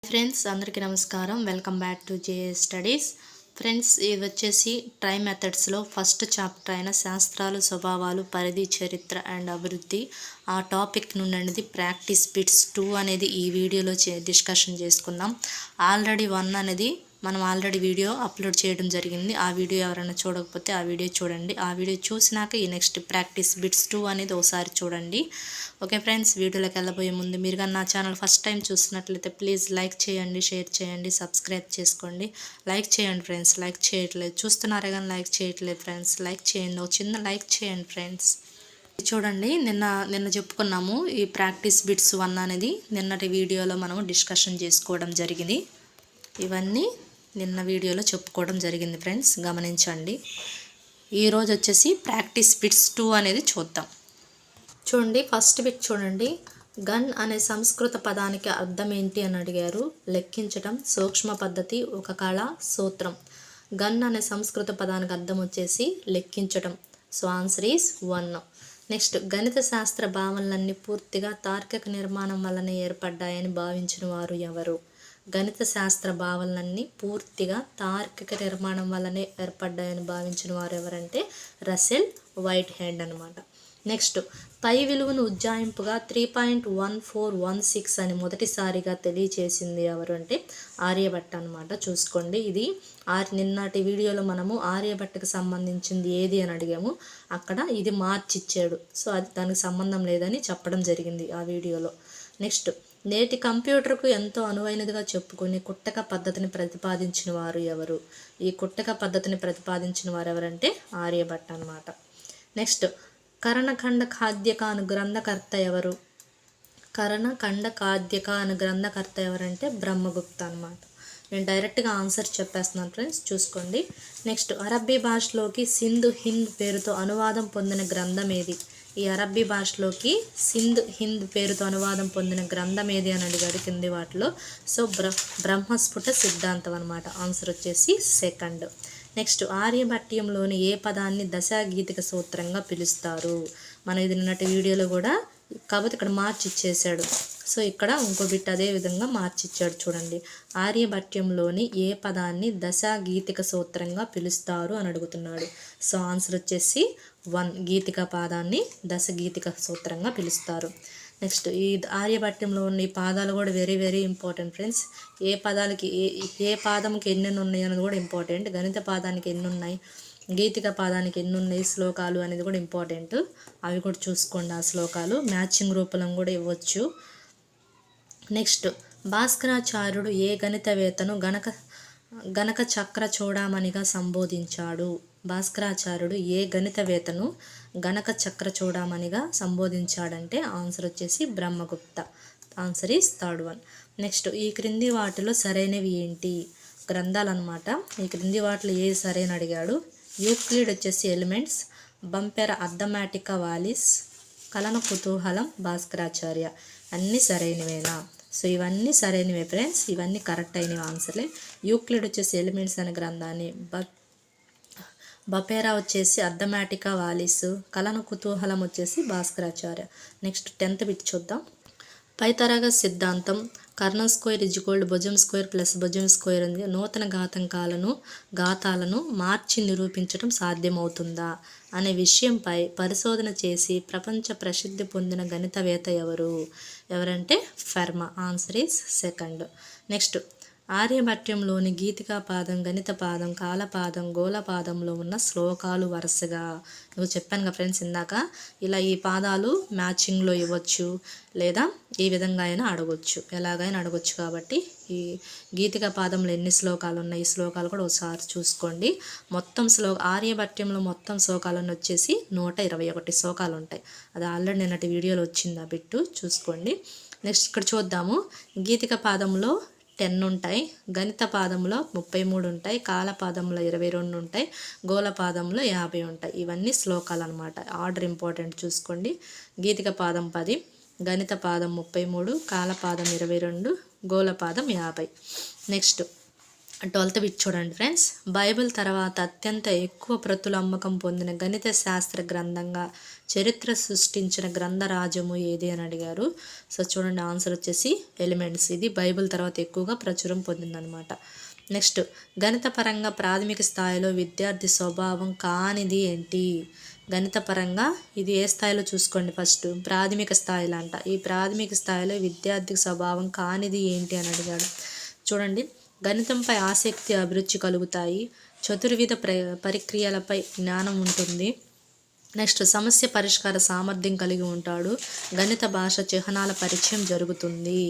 Friends అందరికీ నమస్కారం. Welcome back to JS studies. Friends, ఇది వచ్చేసి ట్రై మెథడ్స్లో ఫస్ట్ చాప్టర్ అయిన శాస్త్రాలు, స్వభావాలు, పరిధి, చరిత్ర అండ్ అభివృద్ధి ఆ టాపిక్ నుండి ప్రాక్టీస్ బిట్స్ 2 అనేది ఈ వీడియోలో డిస్కషన్ చేసుకుందాం. ఆల్రెడీ 1 అనేది మనం వీడియో అప్లోడ్ చేయడం జరిగింది. ఆ వీడియో ఎవరైనా చూడకపోతే ఆ వీడియో చూడండి. ఆ వీడియో చూసినాక ఈ నెక్స్ట్ ప్రాక్టీస్ బిట్స్ 2 అనేది ఒకసారి చూడండి. ఓకే ఫ్రెండ్స్, వీడియోలోకి వెళ్ళబోయే ముందు మీరు కానీ నా ఛానల్ ఫస్ట్ టైం చూసినట్లయితే ప్లీజ్ లైక్ చేయండి, షేర్ చేయండి, సబ్స్క్రైబ్ చేసుకోండి. లైక్ చేయండి ఫ్రెండ్స్, లైక్ చేయట్లేదు, చూస్తున్నారే కానీ లైక్ చేయట్లేదు ఫ్రెండ్స్. లైక్ చేయండి, ఒక చిన్న లైక్ చేయండి ఫ్రెండ్స్. చూడండి, నిన్న చెప్పుకున్నాము ఈ ప్రాక్టీస్ బిట్స్ 1 అనేది నిన్నటి వీడియోలో మనం డిస్కషన్ చేసుకోవడం జరిగింది. ఇవన్నీ నిన్న వీడియోలో చెప్పుకోవడం జరిగింది ఫ్రెండ్స్, గమనించండి. ఈరోజు వచ్చేసి ప్రాక్టీస్ బిట్స్ 2 అనేది చూద్దాం. చూడండి, ఫస్ట్ బిట్ చూడండి. గన్ అనే సంస్కృత పదానికి అర్థం ఏంటి అని అడిగారు. లెక్కించటం, సూక్ష్మ పద్ధతి, ఒక కళ, సూత్రం. గన్ అనే సంస్కృత పదానికి అర్థం వచ్చేసి లెక్కించటం. So answer is 1. నెక్స్ట్, గణిత శాస్త్ర భావనలన్నీ పూర్తిగా తార్కిక నిర్మాణం వల్లనే ఏర్పడ్డాయని భావించిన వారు ఎవరు? గణిత శాస్త్ర భావనలన్నీ పూర్తిగా తార్కిక నిర్మాణం వల్లనే ఏర్పడ్డాయని భావించిన వారు ఎవరంటే రసెల్ వైట్ హెడ్ అనమాట. నెక్స్ట్, పై విలువను ఉజ్జాయింపుగా 3.1416 అని మొదటిసారిగా తెలియచేసింది ఎవరు అంటే ఆర్యభట్ట అనమాట. చూసుకోండి, ఇది నిన్నటి వీడియోలో మనము ఆర్యభట్టకు సంబంధించింది ఏది అని అడిగాము. అక్కడ ఇది మార్చిచ్చాడు, సో అది దానికి సంబంధం లేదని చెప్పడం జరిగింది ఆ వీడియోలో. నెక్స్ట్, నేటి కంప్యూటర్కు ఎంతో అనువైనదిగా చెప్పుకొని కుట్టక పద్ధతిని ప్రతిపాదించిన వారు ఎవరు? ఈ కుట్టక పద్ధతిని ప్రతిపాదించిన వారు ఎవరంటే ఆర్యభట్ట అనమాట. నెక్స్ట్, కరణఖండ ఖాద్యక అను గ్రంథకర్త ఎవరు? కరణఖండ ఖాద్యక అను గ్రంథకర్త ఎవరంటే బ్రహ్మగుప్త అనమాట. నేను డైరెక్ట్గా ఆన్సర్ చెప్పేస్తున్నాను ఫ్రెండ్స్, చూసుకోండి. నెక్స్ట్, అరబ్బీ భాషలోకి సింధ్ హింద్ పేరుతో అనువాదం పొందిన గ్రంథం ఏది? ఈ అరబ్బీ భాషలోకి సింధ్ హింద్ పేరుతో అనువాదం పొందిన గ్రంథం ఏది అని అడిగారు కింది వాటిలో. సో బ్రహ్మస్ఫుట సిద్ధాంతం అనమాట. ఆన్సర్ వచ్చేసి 2. నెక్స్ట్, ఆర్యభట్యంలోని ఏ పదాన్ని దశాగీతిక సూత్రంగా పిలుస్తారు? మనం ఇది నిన్నటి వీడియోలో కూడా, కాకపోతే ఇక్కడ మార్చి ఇచ్చేసాడు. సో ఇక్కడ ఇంకో బిట్ అదే విధంగా మార్చిచ్చాడు చూడండి. ఆర్యభట్యంలోని ఏ పదాన్ని దశాగీతిక సూత్రంగా పిలుస్తారు అని అడుగుతున్నాడు. సో ఆన్సర్ వచ్చేసి 1. గీతిక పాదాన్ని దశగీతిక సూత్రంగా పిలుస్తారు. నెక్స్ట్, ఈ ఆర్యభట్యంలో ఉన్న ఈ పాదాలు కూడా వెరీ వెరీ ఇంపార్టెంట్ ఫ్రెండ్స్. ఏ పదాలకి ఏ పాదంకి ఎన్ని ఉన్నాయి అనేది కూడా ఇంపార్టెంట్. గణిత పాదానికి ఎన్ని ఉన్నాయి, గీతిక పాదానికి ఎన్ని ఉన్నాయి, శ్లోకాలు అనేది కూడా ఇంపార్టెంట్. అవి కూడా చూసుకోండి. ఆ శ్లోకాలు మ్యాచింగ్ రూపంలో కూడా ఇవ్వచ్చు. నెక్స్ట్, భాస్కరాచార్యుడు ఏ గణితవేత్తను గణక చక్ర చూడామణిగా సంబోధించాడు? భాస్కరాచార్యుడు ఏ గణితవేత్తను గణక చక్ర చూడామణిగా సంబోధించాడంటే ఆన్సర్ వచ్చేసి Brahmagupta. Answer is 3rd. Next, ఈ క్రింది వాటిలో సరైనవి ఏంటి? గ్రంథాలు అనమాట. ఈ క్రింది వాటిలో ఏ సరైన అడిగాడు. యూక్లిడ్ వచ్చేసి ఎలిమెంట్స్, బంపెర అర్థమాటికా వాలిస్, కలన కుతూహలం భాస్కరాచార్య. అన్నీ సరైనవేనా? సో ఇవన్నీ సరైనవే ఫ్రెండ్స్, ఇవన్నీ కరెక్ట్ అయినవి ఆన్సర్లే. యూక్లిడ్ వచ్చేసి ఎలిమెంట్స్ అనే గ్రంథాన్ని, బపేరా వచ్చేసి అర్థమాటికా వాలిస్, కలన కుతూహలం వచ్చేసి భాస్కరాచార్య. నెక్స్ట్ 10th బిట్ చూద్దాం. పైథాగరస్ సిద్ధాంతం కర్ణం స్క్వేర్ = భుజం స్క్వేర్ ప్లస్ భుజం స్క్వేర్ ఉంది నూతన ఘాతాలను మార్చి నిరూపించడం సాధ్యమవుతుందా అనే విషయంపై పరిశోధన చేసి ప్రపంచ ప్రసిద్ధి పొందిన గణితవేత్త ఎవరంటే ఫెర్మా. Answer is 2. నెక్స్ట్, ఆర్యభట్యంలోని గీతికా పాదం, గణిత పాదం, కాలపాదం, గోళపాదంలో ఉన్న శ్లోకాలు వరుసగా చెప్పాను కదా ఫ్రెండ్స్ ఇందాక. ఇలా ఈ పాదాలు మ్యాచింగ్లో ఇవ్వచ్చు, లేదా ఈ విధంగా అయినా అడగొచ్చు, ఎలాగైనా అడగొచ్చు. కాబట్టి ఈ గీతికా పాదంలో ఎన్ని శ్లోకాలు ఉన్నాయి, ఈ శ్లోకాలు కూడా ఒకసారి చూసుకోండి. మొత్తం ఆర్యభట్యంలో మొత్తం శ్లోకాలను వచ్చేసి 121 శ్లోకాలు ఉంటాయి. అది ఆల్రెడీ నిన్నటి వీడియోలో వచ్చింది, ఆ బిట్టు చూసుకోండి. నెక్స్ట్, ఇక్కడ చూద్దాము. గీతిక పాదంలో 10 ఉంటాయి, గణిత పాదంలో 33 ఉంటాయి, కాలపాదంలో 22 ఉంటాయి, గోళపాదంలో 50 ఉంటాయి. ఇవన్నీ శ్లోకాలు అనమాట. ఆర్డర్ ఇంపార్టెంట్, చూసుకోండి. గీతిక పాదం 10, గణిత పాదం 33, కాలపాదం 22, గోళపాదం 50. నెక్స్ట్, 12th బిట్ చూడండి ఫ్రెండ్స్. బైబిల్ తర్వాత అత్యంత ఎక్కువ ప్రతుల అమ్మకం పొందిన గణిత శాస్త్ర గ్రంథంగా చరిత్ర సృష్టించిన గ్రంథరాజము ఏది అని అడిగారు. సో చూడండి ఆన్సర్ వచ్చేసి ఎలిమెంట్స్. ఇది బైబిల్ తర్వాత ఎక్కువగా ప్రచురం పొందిందనమాట. నెక్స్ట్, గణిత పరంగా ప్రాథమిక స్థాయిలో విద్యార్థి స్వభావం కానిది ఏంటి? గణిత పరంగా ఇది ఏ స్థాయిలో చూసుకోండి. ఫస్ట్ ప్రాథమిక స్థాయిలో అంట. ఈ ప్రాథమిక స్థాయిలో విద్యార్థి స్వభావం కానిది ఏంటి అని అడిగాడు. చూడండి, గణితంపై ఆసక్తి అభిరుచి కలుగుతాయి, చతుర్విధ పరిక్రియలపై జ్ఞానం ఉంటుంది. నెక్స్ట్, సమస్య పరిష్కార సామర్థ్యం కలిగి ఉంటాడు, గణిత భాష చిహ్నాల పరిచయం జరుగుతుంది.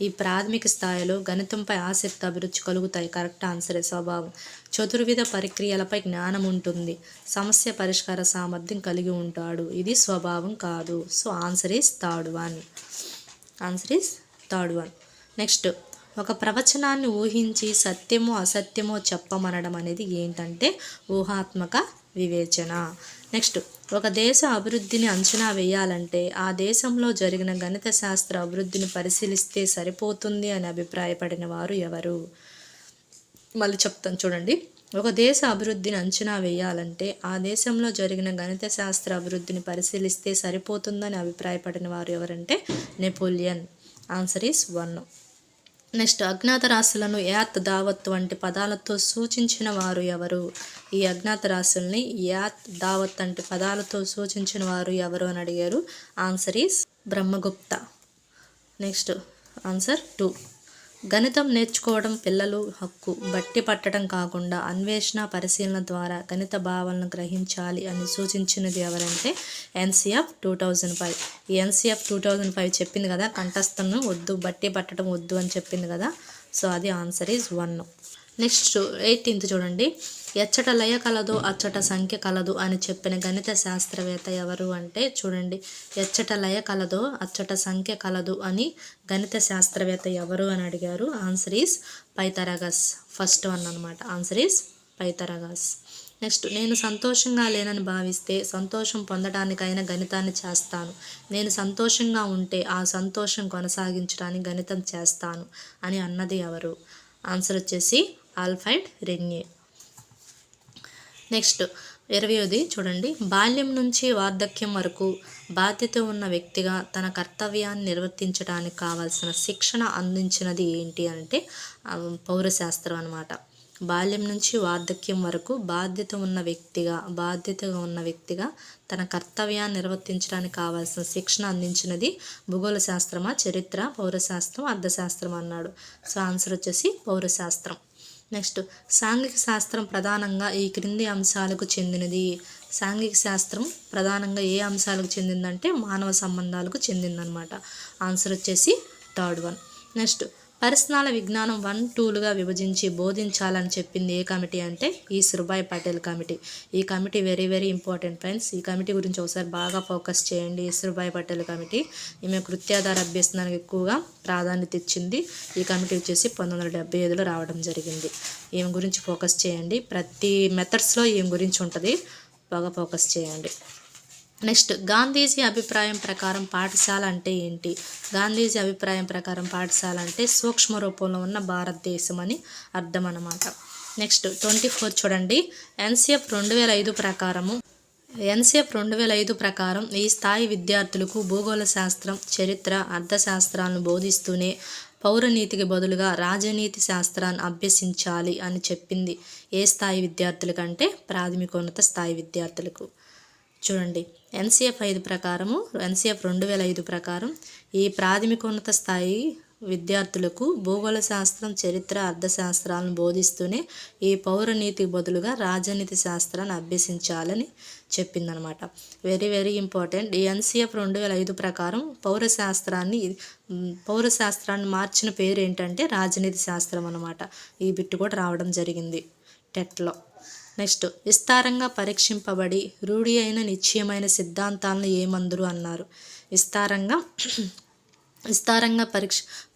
ఈ ప్రాథమిక స్థాయిలో గణితంపై ఆసక్తి అభిరుచి కలుగుతాయి, కరెక్ట్ ఆన్సరే. స్వభావం. చతుర్విధ పరిక్రియలపై జ్ఞానం ఉంటుంది, సమస్య పరిష్కార సామర్థ్యం కలిగి ఉంటాడు, ఇది స్వభావం కాదు. So answer is third one. Answer is third one. Next, ఒక ప్రవచనాన్ని ఊహించి సత్యమో అసత్యమో చెప్పమనడం అనేది ఏంటంటే ఊహాత్మక వివేచన. నెక్స్ట్, ఒక దేశ అభివృద్ధిని అంచనా వేయాలంటే ఆ దేశంలో జరిగిన గణిత శాస్త్ర అభివృద్ధిని పరిశీలిస్తే సరిపోతుంది అని అభిప్రాయపడిన వారు ఎవరు? మళ్ళీ చెప్తాను చూడండి. ఒక దేశ అభివృద్ధిని అంచనా వేయాలంటే ఆ దేశంలో జరిగిన గణిత శాస్త్ర అభివృద్ధిని పరిశీలిస్తే సరిపోతుందని అభిప్రాయపడిన వారు ఎవరంటే నెపోలియన్. Answer is 1. నెక్స్ట్, అజ్ఞాత రాశులను యాత్, దావత్ వంటి పదాలతో సూచించిన వారు ఎవరు? ఈ అజ్ఞాత రాశుల్ని యాత్, దావత్ వంటి పదాలతో సూచించిన వారు ఎవరు అని అడిగారు. Answer is Brahmagupta. Next, answer 2. గణితం నేర్చుకోవడం పిల్లలు హక్కు, బట్టి పట్టడం కాకుండా అన్వేషణ పరిశీలన ద్వారా గణిత భావనను గ్రహించాలి అని సూచించినది ఎవరంటే ఎన్సిఎఫ్ 2005. ఈ ఎన్సిఎఫ్ 2005 చెప్పింది కదా, కంఠస్థను వద్దు, బట్టి పట్టడం వద్దు అని చెప్పింది కదా. సో అది ఆన్సర్ ఈజ్ 1. నెక్స్ట్ 18th చూడండి. ఎచ్చట లయ కలదో అచ్చట సంఖ్య కలదు అని చెప్పిన గణిత శాస్త్రవేత్త ఎవరు అంటే చూడండి, ఎచ్చట లయ కలదో అచ్చట సంఖ్య కలదు అని గణిత శాస్త్రవేత్త ఎవరు అని అడిగారు. Answer is Pythagoras. First one అనమాట. Answer is Pythagoras. నెక్స్ట్, నేను సంతోషంగా లేనని భావిస్తే సంతోషం పొందడానికైనా గణితాన్ని చేస్తాను, నేను సంతోషంగా ఉంటే ఆ సంతోషం కొనసాగించడానికి గణితం చేస్తాను అని అన్నది ఎవరు? ఆన్సర్ వచ్చేసి ఆల్ఫ్రెడ్ రెన్యే. నెక్స్ట్ 20th చూడండి. బాల్యం నుంచి వార్ధక్యం వరకు బాధ్యత ఉన్న వ్యక్తిగా తన కర్తవ్యాన్ని నిర్వర్తించడానికి కావాల్సిన శిక్షణ అందించినది ఏంటి అంటే పౌరశాస్త్రం అనమాట. బాల్యం నుంచి వార్ధక్యం వరకు బాధ్యతగా ఉన్న వ్యక్తిగా తన కర్తవ్యాన్ని నిర్వర్తించడానికి కావాల్సిన శిక్షణ అందించినది భూగోళ శాస్త్రమా, చరిత్ర, పౌరశాస్త్రం, అర్థశాస్త్రం అన్నాడు. సో ఆన్సర్ వచ్చేసి పౌరశాస్త్రం. నెక్స్ట్, సాంఘిక శాస్త్రం ప్రధానంగా ఈ క్రింది అంశాలకు చెందినది. సాంఘిక శాస్త్రం ప్రధానంగా ఏ అంశాలకు చెందిందంటే మానవ సంబంధాలకు చెందిందనమాట. ఆన్సర్ వచ్చేసి థర్డ్ వన్. నెక్స్ట్, పరిసనాల విజ్ఞానం 1, 2లుగా విభజించి బోధించాలని చెప్పింది ఏ కమిటీ అంటే ఈశ్వర్భాయ్ పటేల్ కమిటీ. ఈ committee very very important friends. ఈ కమిటీ గురించి ఒకసారి బాగా ఫోకస్ చేయండి. ఈశ్వర్భాయ్ పటేల్ కమిటీ ఈమె కృత్యాధార అభ్యసనానికి ఎక్కువగా ప్రాధాన్యత ఇచ్చింది. ఈ కమిటీ వచ్చేసి 1975లో రావడం జరిగింది. ఈమె గురించి ఫోకస్ చేయండి. ప్రతి మెథడ్స్లో ఈమె గురించి ఉంటుంది, బాగా ఫోకస్ చేయండి. నెక్స్ట్, గాంధీజీ అభిప్రాయం ప్రకారం పాఠశాల అంటే ఏంటి? గాంధీజీ అభిప్రాయం ప్రకారం పాఠశాల అంటే సూక్ష్మ రూపంలో ఉన్న భారతదేశం అని అర్థం అన్నమాట. నెక్స్ట్ 24 చూడండి. ఎన్సిఎఫ్ 2005 ప్రకారం ఈ స్థాయి విద్యార్థులకు భూగోళ శాస్త్రం, చరిత్ర, అర్థశాస్త్రాలను బోధిస్తూనే పౌరనీతికి బదులుగా రాజనీతి శాస్త్రాన్ని అభ్యసించాలి అని చెప్పింది ఏ స్థాయి విద్యార్థులకంటే ప్రాథమికోన్నత స్థాయి విద్యార్థులకు. చూడండి, ఎన్సిఎఫ్ 2005 ప్రకారం ఈ ప్రాథమికోన్నత స్థాయి విద్యార్థులకు భూగోళ శాస్త్రం, చరిత్ర, అర్థశాస్త్రాలను బోధిస్తూనే ఈ పౌరనీతికి బదులుగా రాజనీతి శాస్త్రాన్ని అభ్యసించాలని చెప్పిందనమాట. Very very important. ఈ ఎన్సిఎఫ్ 2005 ప్రకారం పౌరశాస్త్రాన్ని మార్చిన పేరు ఏంటంటే రాజనీతి శాస్త్రం అనమాట. ఈ బిట్టు కూడా రావడం జరిగింది టెట్లో. నెక్స్ట్, విస్తారంగా పరీక్షింపబడి రూఢి అయిన నిశ్చయమైన సిద్ధాంతాలను ఏమందరు అన్నారు? విస్తారంగా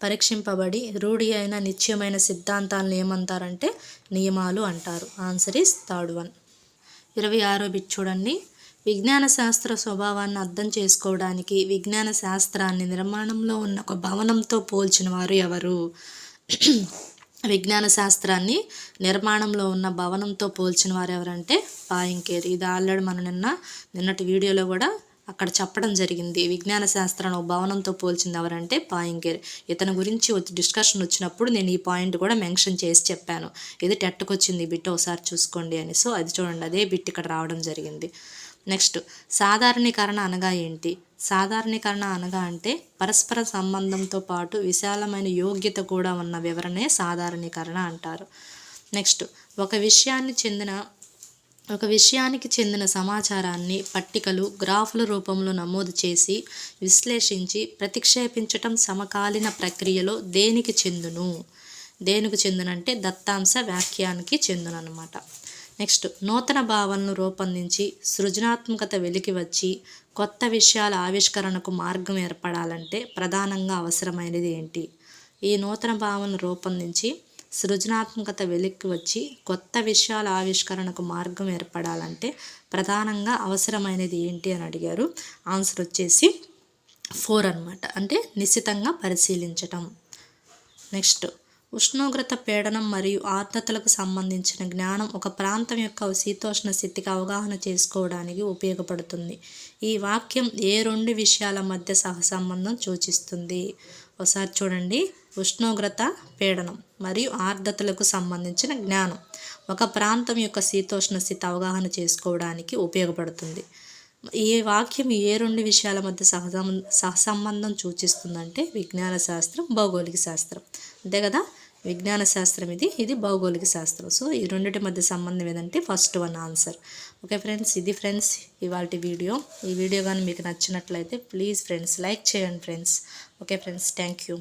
పరీక్షింపబడి రూఢి అయిన నిశ్చయమైన సిద్ధాంతాలను ఏమంటారంటే నియమాలు అంటారు. Answer is third one. 26వ బిట్ చూడండి. విజ్ఞాన శాస్త్ర స్వభావాన్ని అర్థం చేసుకోవడానికి విజ్ఞాన శాస్త్రాన్ని నిర్మాణంలో ఉన్న ఒక భవనంతో పోల్చిన వారు ఎవరు? విజ్ఞాన శాస్త్రాన్ని నిర్మాణంలో ఉన్న భవనంతో పోల్చిన వారు ఎవరంటే పాయింకేర్. ఇది ఆల్రెడీ మనం నిన్నటి వీడియోలో కూడా అక్కడ చెప్పడం జరిగింది. విజ్ఞాన శాస్త్రాన్ని ఒక భవనంతో పోల్చింది ఎవరంటే పాయింకేర్. ఇతని గురించి డిస్కషన్ వచ్చినప్పుడు నేను ఈ పాయింట్ కూడా మెన్షన్ చేసి చెప్పాను. ఇది టెట్కి వచ్చింది బిట్, ఒకసారి చూసుకోండి అని. సో అది చూడండి, అదే బిట్ ఇక్కడ రావడం జరిగింది. నెక్స్ట్, సాధారణీకరణ అనగా ఏంటి? సాధారణీకరణ అనగా అంటే పరస్పర సంబంధంతో పాటు విశాలమైన యోగ్యత కూడా ఉన్న వివరణే సాధారణీకరణ అంటారు. నెక్స్ట్, ఒక విషయానికి చెందిన సమాచారాన్ని పట్టికలు, గ్రాఫుల రూపంలో నమోదు చేసి విశ్లేషించి ప్రతిక్షేపించటం సమకాలీన ప్రక్రియలో దేనికి చెందునంటే దత్తాంశ వ్యాఖ్యానికి చెందునన్నమాట. నెక్స్ట్, నూతన భావనను రూపొందించి సృజనాత్మకత వెలికి వచ్చి కొత్త విషయాల ఆవిష్కరణకు మార్గం ఏర్పడాలంటే ప్రధానంగా అవసరమైనది ఏంటి? ఈ నూతన భావనను రూపొందించి సృజనాత్మకత వెలికి వచ్చి కొత్త విషయాల ఆవిష్కరణకు మార్గం ఏర్పడాలంటే ప్రధానంగా అవసరమైనది ఏంటి అని అడిగారు. ఆన్సర్ వచ్చేసి 4 అన్నమాట, అంటే నిశితంగా పరిశీలించటం. నెక్స్ట్, ఉష్ణోగ్రత, పీడనం మరియు ఆర్ద్రతలకు సంబంధించిన జ్ఞానం ఒక ప్రాంతం యొక్క శీతోష్ణ స్థితికి అవగాహన చేసుకోవడానికి ఉపయోగపడుతుంది. ఈ వాక్యం ఏ 2 విషయాల మధ్య సహసంబంధం సూచిస్తుంది? ఒకసారి చూడండి. ఉష్ణోగ్రత, పీడనం మరియు ఆర్ద్రతలకు సంబంధించిన జ్ఞానం ఒక ప్రాంతం యొక్క శీతోష్ణ స్థితి అవగాహన చేసుకోవడానికి ఉపయోగపడుతుంది. ఈ వాక్యం ఏ 2 విషయాల మధ్య సహసంబంధం సూచిస్తుందంటే విజ్ఞాన శాస్త్రం, భౌగోళిక శాస్త్రం. అంతే కదా, విజ్ఞాన శాస్త్రం ఇది భౌగోళిక శాస్త్రం. సో ఈ రెండింటి మధ్య సంబంధం ఏదంటే first one answer. Okay friends, ఇది ఫ్రెండ్స్ ఇవాల్టి వీడియో. ఈ వీడియో కానీ మీకు నచ్చినట్లయితే ప్లీజ్ ఫ్రెండ్స్ లైక్ చేయండి friends. Okay friends, thank you.